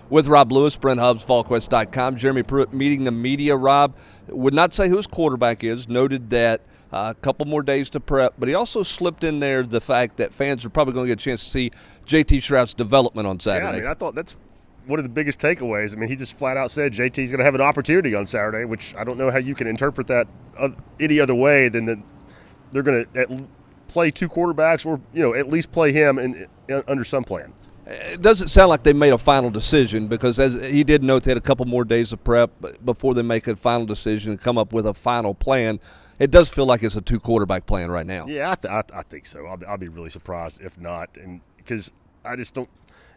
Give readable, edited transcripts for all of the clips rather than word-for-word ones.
With Rob Lewis, Brent Hubbs, VolQuest.com. Jeremy Pruitt meeting the media. Rob would not say who his quarterback is, noted that a couple more days to prep, but he also slipped in there the fact that fans are probably going to get a chance to see J.T. Shrout's development on Saturday. Yeah, I mean, I thought that's one of the biggest takeaways. I mean, he just flat out said JT's going to have an opportunity on Saturday, which I don't know how you can interpret that any other way than that they're going to play two quarterbacks or, at least play him under some plan. It doesn't sound like they made a final decision because, as he did note, they had a couple more days of prep before they make a final decision and come up with a final plan. It does feel like it's a two-quarterback plan right now. Yeah, I think so. I'll be really surprised if not, and because I just don't,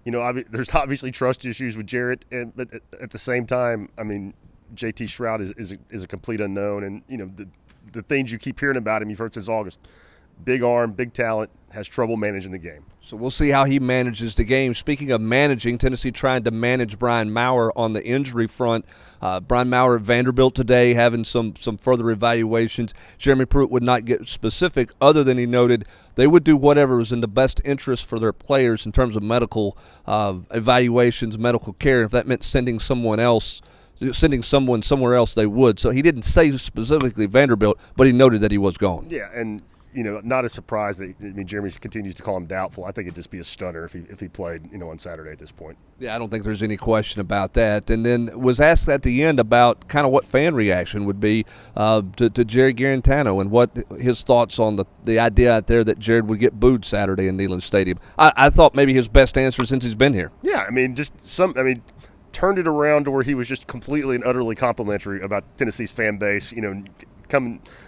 there's obviously trust issues with Jarrett, but at the same time, I mean, J.T. Shrout is a complete unknown, and the things you keep hearing about him, you've heard since August. Big arm, big talent, has trouble managing the game. So we'll see how he manages the game. Speaking of managing, Tennessee trying to manage Brian Maurer on the injury front. Brian Maurer at Vanderbilt today having some further evaluations. Jeremy Pruitt would not get specific other than he noted they would do whatever was in the best interest for their players in terms of medical evaluations, medical care. If that meant sending someone somewhere else, they would. So he didn't say specifically Vanderbilt, but he noted that he was going. Yeah, and not a surprise that Jeremy continues to call him doubtful. I think it'd just be a stunner if he played, on Saturday at this point. Yeah, I don't think there's any question about that. And then was asked at the end about kind of what fan reaction would be to Jerry Garantano and what his thoughts on the idea out there that Jared would get booed Saturday in Neyland Stadium. I thought maybe his best answer since he's been here. Yeah, turned it around to where he was just completely and utterly complimentary about Tennessee's fan base,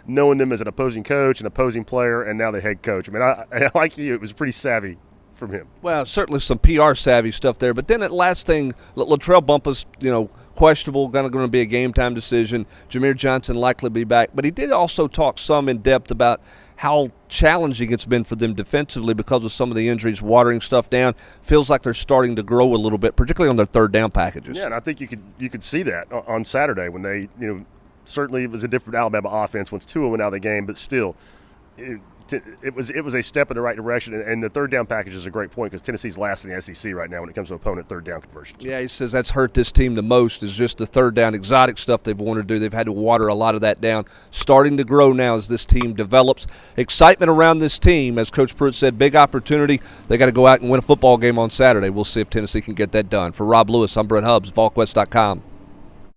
knowing them as an opposing coach, an opposing player, and now the head coach. I mean, I like you. It was pretty savvy from him. Well, certainly some PR savvy stuff there. But then that last thing, Latrell Bumpus, questionable, going to be a game time decision. Jameer Johnson likely be back. But he did also talk some in depth about how challenging it's been for them defensively because of some of the injuries, watering stuff down. Feels like they're starting to grow a little bit, particularly on their third down packages. Yeah, and I think you could see that on Saturday when they, certainly it was a different Alabama offense once Tua went out of the game, but still, it was a step in the right direction. And the third down package is a great point because Tennessee's last in the SEC right now when it comes to opponent third down conversions. Yeah, he says that's hurt this team the most is just the third down exotic stuff they've wanted to do. They've had to water a lot of that down. Starting to grow now as this team develops. Excitement around this team, as Coach Pruitt said, big opportunity. They got to go out and win a football game on Saturday. We'll see if Tennessee can get that done. For Rob Lewis, I'm Brent Hubbs, VolQuest.com.